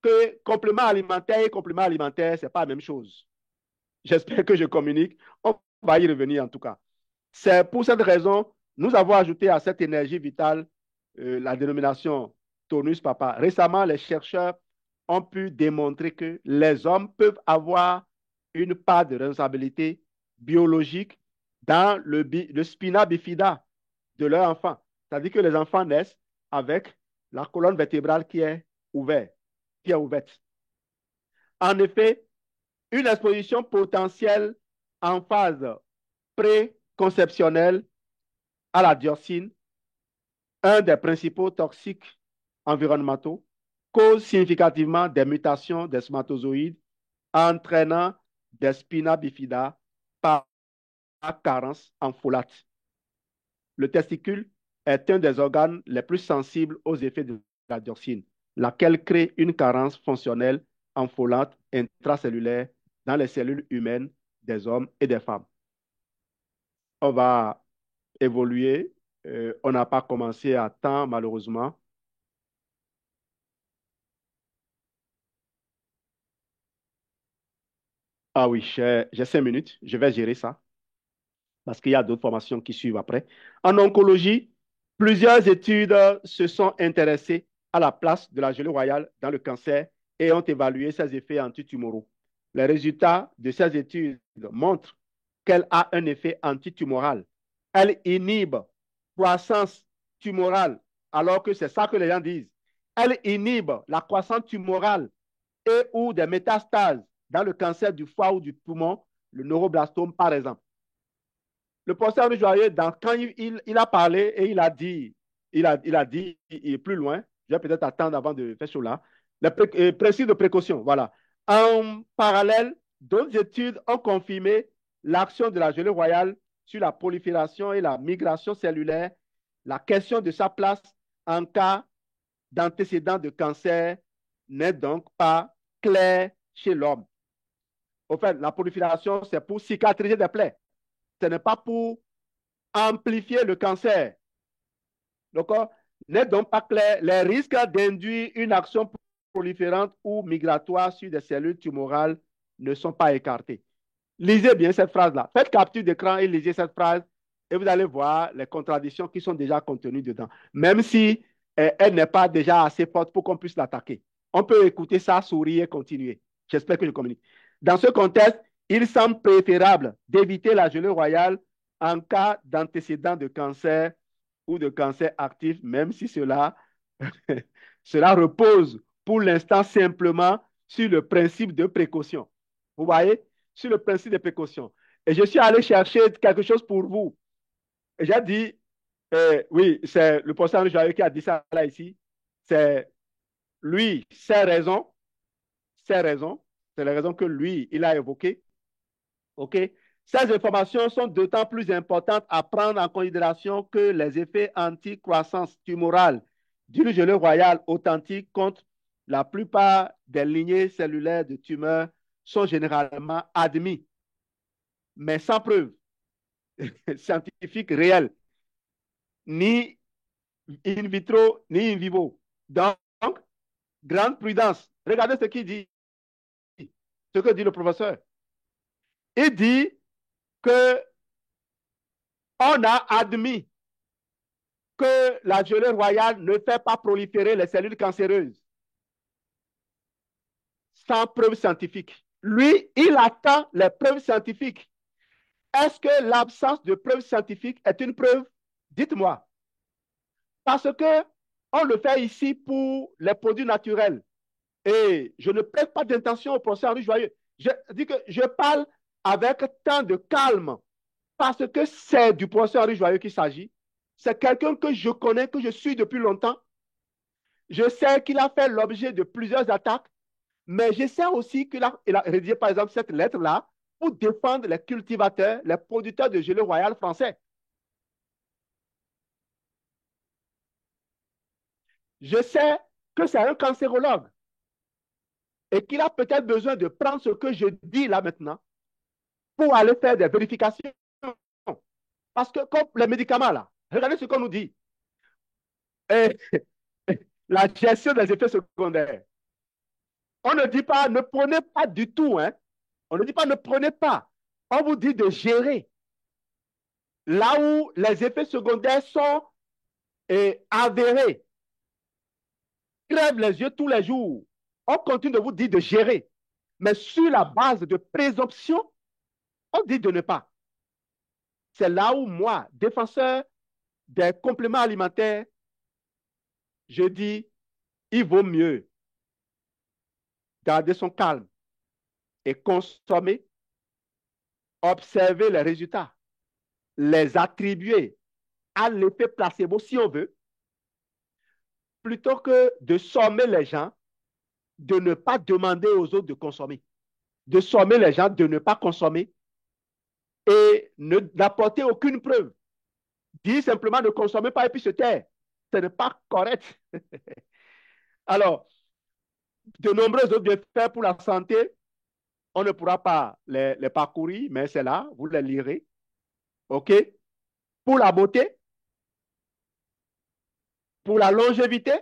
que complément alimentaire et complément alimentaire, ce n'est pas la même chose. J'espère que je communique. On va y revenir en tout cas. C'est pour cette raison, nous avons ajouté à cette énergie vitale la dénomination tonus papa. Récemment, les chercheurs ont pu démontrer que les hommes peuvent avoir une part de responsabilité biologique dans le spina bifida de leur enfant. C'est-à-dire que les enfants naissent avec la colonne vertébrale qui est ouverte. En effet, une exposition potentielle en phase préconceptionnelle à la dioxine, un des principaux toxiques environnementaux, cause significativement des mutations des spermatozoïdes entraînant des spina bifida par carence en folate. Le testicule est un des organes les plus sensibles aux effets de la dioxine, laquelle crée une carence fonctionnelle en folate intracellulaire dans les cellules humaines des hommes et des femmes. On va évoluer. On n'a pas commencé à temps, malheureusement. Ah oui, j'ai 5 minutes. Je vais gérer ça parce qu'il y a d'autres formations qui suivent après. En oncologie, plusieurs études se sont intéressées à la place de la gelée royale dans le cancer et ont évalué ses effets antitumoraux. Les résultats de ces études montrent qu'elle a un effet antitumoral. Elle inhibe croissance tumorale, alors que c'est ça que les gens disent. Elle inhibe la croissance tumorale et ou des métastases dans le cancer du foie ou du poumon, le neuroblastome par exemple. Le professeur Joyeux, quand il a parlé et il a dit plus loin, je vais peut-être attendre avant de faire cela, les principes de précaution, voilà. En parallèle, d'autres études ont confirmé l'action de la gelée royale sur la prolifération et la migration cellulaire. La question de sa place en cas d'antécédent de cancer n'est donc pas claire chez l'homme. Au fait, la prolifération, c'est pour cicatriser des plaies. Ce n'est pas pour amplifier le cancer. D'accord? N'est donc pas clair les risques d'induire une action proliférante ou migratoire sur des cellules tumorales ne sont pas écartés. Lisez bien cette phrase-là. Faites capture d'écran et lisez cette phrase et vous allez voir les contradictions qui sont déjà contenues dedans. Même si elle n'est pas déjà assez forte pour qu'on puisse l'attaquer. On peut écouter ça, sourire et continuer. J'espère que je communique. Dans ce contexte, il semble préférable d'éviter la gelée royale en cas d'antécédent de cancer ou de cancer actif, même si cela, cela repose pour l'instant simplement sur le principe de précaution. Vous voyez, sur le principe de précaution. Et je suis allé chercher quelque chose pour vous. Et j'ai dit, oui, c'est le professeur Henri Joyeux qui a dit ça là ici. C'est lui, ses raisons, c'est les raisons que lui, il a évoquées. OK? Ces informations sont d'autant plus importantes à prendre en considération que les effets anti-croissance tumorale du gelé royal authentique contre la plupart des lignées cellulaires de tumeurs sont généralement admis, mais sans preuve scientifique réelle, ni in vitro, ni in vivo. Donc, grande prudence. Regardez ce qu'il dit, ce que dit le professeur. Il dit que on a admis que la gelée royale ne fait pas proliférer les cellules cancéreuses sans preuve scientifique. Lui, il attend les preuves scientifiques. Est-ce que l'absence de preuves scientifiques est une preuve? Dites-moi. Parce que on le fait ici pour les produits naturels. Et je ne prête pas d'intention au professeur Henri Joyeux. Je dis que je parle avec tant de calme parce que c'est du professeur Henri Joyeux qu'il s'agit. C'est quelqu'un que je connais, que je suis depuis longtemps. Je sais qu'il a fait l'objet de plusieurs attaques, mais je sais aussi qu'il a rédigé, par exemple, cette lettre-là pour défendre les cultivateurs, les producteurs de gelée royale français. Je sais que c'est un cancérologue et qu'il a peut-être besoin de prendre ce que je dis là maintenant pour aller faire des vérifications. Parce que comme les médicaments là, regardez ce qu'on nous dit. Et la gestion des effets secondaires. On ne dit pas, ne prenez pas du tout, hein. On ne dit pas, ne prenez pas. On vous dit de gérer. Là où les effets secondaires sont avérés, crèvent les yeux tous les jours. On continue de vous dire de gérer. Mais sur la base de présomption, on dit de ne pas. C'est là où moi, défenseur des compléments alimentaires, je dis, il vaut mieux garder son calme et consommer, observer les résultats, les attribuer à l'effet placebo si on veut, plutôt que de sommer les gens de ne pas demander aux autres de consommer, de sommer les gens de ne pas consommer et n'apporter aucune preuve. Dire simplement ne consommez pas et puis se taire. Ce n'est pas correct. Alors, de nombreux autres bienfaits pour la santé, on ne pourra pas les parcourir, mais c'est là, vous les lirez. OK? Pour la beauté, pour la longévité,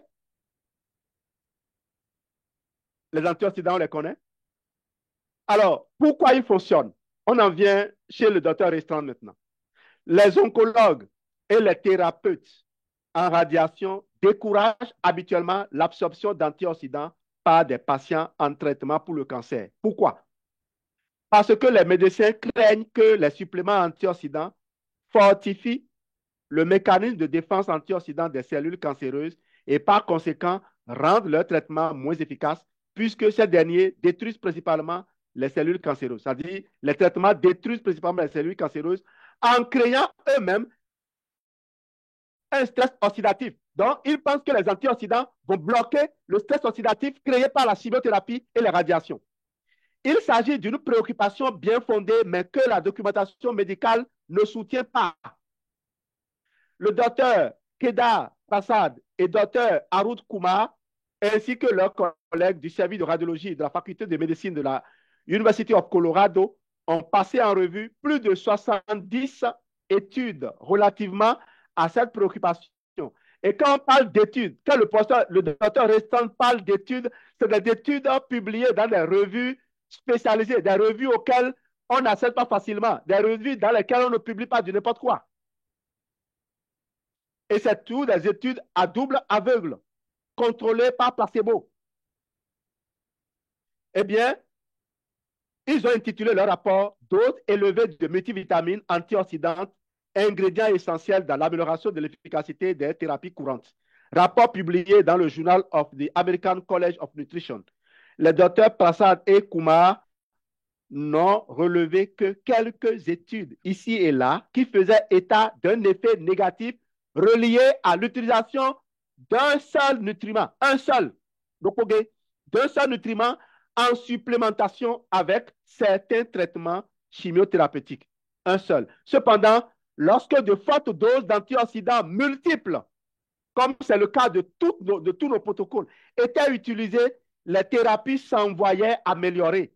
les antioxydants, on les connaît. Alors, pourquoi ils fonctionnent? On en vient chez le docteur Restreint maintenant. Les oncologues et les thérapeutes en radiation découragent habituellement l'absorption d'antioxydants par des patients en traitement pour le cancer. Pourquoi? Parce que les médecins craignent que les suppléments antioxydants fortifient le mécanisme de défense antioxydant des cellules cancéreuses et par conséquent rendent leur traitement moins efficace puisque ces derniers détruisent principalement les cellules cancéreuses. C'est-à-dire les traitements détruisent principalement les cellules cancéreuses en créant eux-mêmes un stress oxydatif. Donc, ils pensent que les antioxydants vont bloquer le stress oxydatif créé par la chimiothérapie et les radiations. Il s'agit d'une préoccupation bien fondée, mais que la documentation médicale ne soutient pas. Le docteur Kedar Prasad et docteur Arut Kumar, ainsi que leurs collègues du service de radiologie de la faculté de médecine de la University of Colorado, ont passé en revue plus de 70 études relativement à cette préoccupation. Et quand on parle d'études, quand le docteur Reston parle d'études, c'est des études publiées dans des revues spécialisées, des revues auxquelles on n'accède pas facilement, des revues dans lesquelles on ne publie pas du n'importe quoi. Et c'est tout des études à double aveugle, contrôlées par placebo. Eh bien, ils ont intitulé leur rapport dose élevée de multivitamines antioxydantes ingrédient essentiel dans l'amélioration de l'efficacité des thérapies courantes. Rapport publié dans le Journal of the American College of Nutrition. Les docteurs Prasad et Kumar n'ont relevé que quelques études ici et là qui faisaient état d'un effet négatif relié à l'utilisation d'un seul nutriment, un seul, donc okay, d'un seul nutriment en supplémentation avec certains traitements chimiothérapeutiques. Un seul. Cependant, lorsque de fortes doses d'antioxydants multiples, comme c'est le cas de tous nos protocoles, étaient utilisées, les thérapies s'envoyaient améliorer.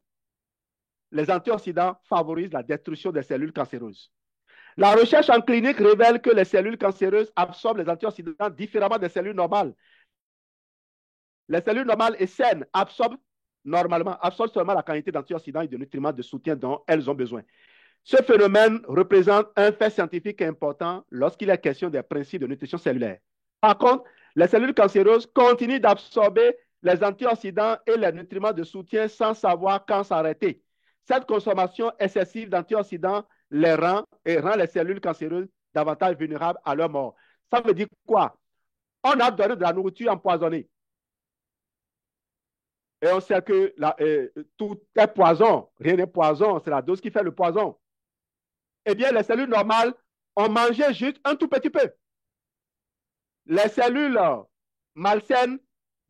Les antioxydants favorisent la destruction des cellules cancéreuses. La recherche en clinique révèle que les cellules cancéreuses absorbent les antioxydants différemment des cellules normales. Les cellules normales et saines absorbent seulement la quantité d'antioxydants et de nutriments de soutien dont elles ont besoin. Ce phénomène représente un fait scientifique important lorsqu'il est question des principes de nutrition cellulaire. Par contre, les cellules cancéreuses continuent d'absorber les antioxydants et les nutriments de soutien sans savoir quand s'arrêter. Cette consommation excessive d'antioxydants les rend les cellules cancéreuses davantage vulnérables à leur mort. Ça veut dire quoi? On a donné de la nourriture empoisonnée. Et on sait que tout est poison. Rien n'est poison. C'est la dose qui fait le poison. Eh bien, les cellules normales ont mangé juste un tout petit peu. Les cellules malsaines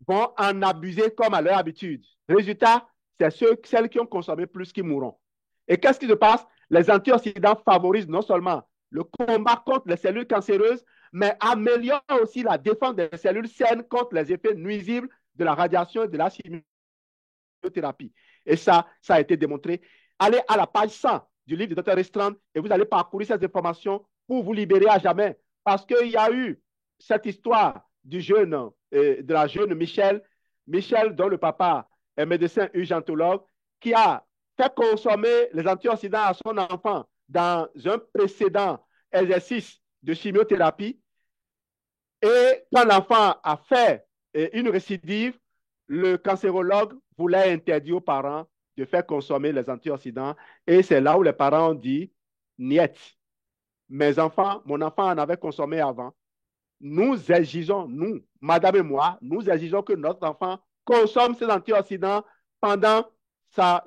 vont en abuser comme à leur habitude. Résultat, c'est celles qui ont consommé plus qui mourront. Et qu'est-ce qui se passe? Les antioxydants favorisent non seulement le combat contre les cellules cancéreuses, mais améliorent aussi la défense des cellules saines contre les effets nuisibles de la radiation et de la chimiothérapie. Et ça a été démontré. Allez à la page 100 du livre de Dr. Restreint et vous allez parcourir ces informations pour vous libérer à jamais. Parce qu'il y a eu cette histoire de la jeune Michel, dont le papa est médecin urgentologue, qui a fait consommer les antioxydants à son enfant dans un précédent exercice de chimiothérapie. Et quand l'enfant a fait une récidive, le cancérologue voulait interdire aux parents de faire consommer les antioxydants. Et c'est là où les parents ont dit, niet, mon enfant en avait consommé avant. Nous exigeons, nous, madame et moi, nous exigeons que notre enfant consomme ces antioxydants pendant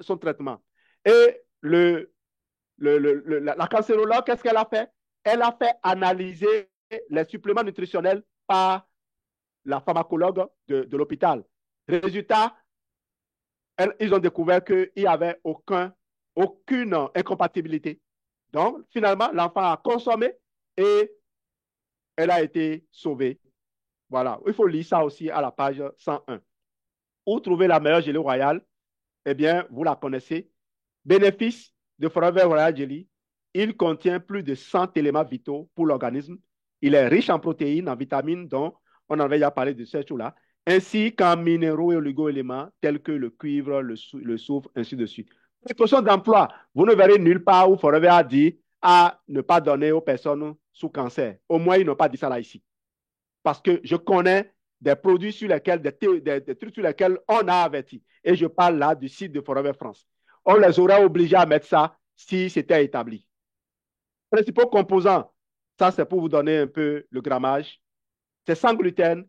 son traitement. Et la cancérologue, qu'est-ce qu'elle a fait? Elle a fait analyser les suppléments nutritionnels par la pharmacologue de l'hôpital. Résultat, ils ont découvert qu'il n'y avait aucune incompatibilité. Donc, finalement, l'enfant a consommé et elle a été sauvée. Voilà, il faut lire ça aussi à la page 101. Où trouver la meilleure gelée royale? Eh bien, vous la connaissez. Bénéfice de Forever Royal Jelly. Il contient plus de 100 éléments vitaux pour l'organisme. Il est riche en protéines, en vitamines, dont on avait déjà parlé de ces choses-là, ainsi qu'en minéraux et oligo-éléments tels que le cuivre, le soufre, ainsi de suite. Précaution d'emploi. Vous ne verrez nulle part où Forever a dit à ne pas donner aux personnes sous cancer. Au moins, ils n'ont pas dit ça là ici. Parce que je connais des produits sur lesquels, des trucs sur lesquels on a averti. Et je parle là du site de Forever France. On les aurait obligés à mettre ça si c'était établi. Principaux composants, ça c'est pour vous donner un peu le grammage. C'est sans gluten,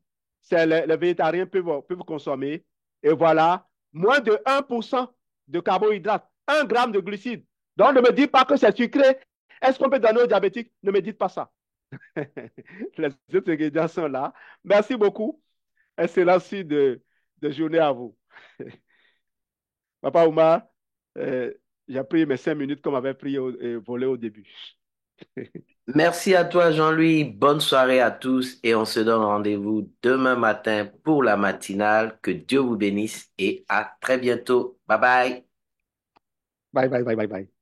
les végétariens peuvent consommer. Et voilà, moins de 1% de carbohydrates, 1 gramme de glucides. Donc ne me dites pas que c'est sucré. Est-ce qu'on peut donner aux diabétiques? Ne me dites pas ça. Les autres ingrédients sont là. Merci beaucoup. Excellent suite de journée à vous. Papa Oumar, j'ai pris mes 5 minutes comme avait pris volé au début. Merci à toi, Jean-Louis. Bonne soirée à tous et on se donne rendez-vous demain matin pour la matinale. Que Dieu vous bénisse et à très bientôt. Bye bye. Bye, bye, bye, bye, bye.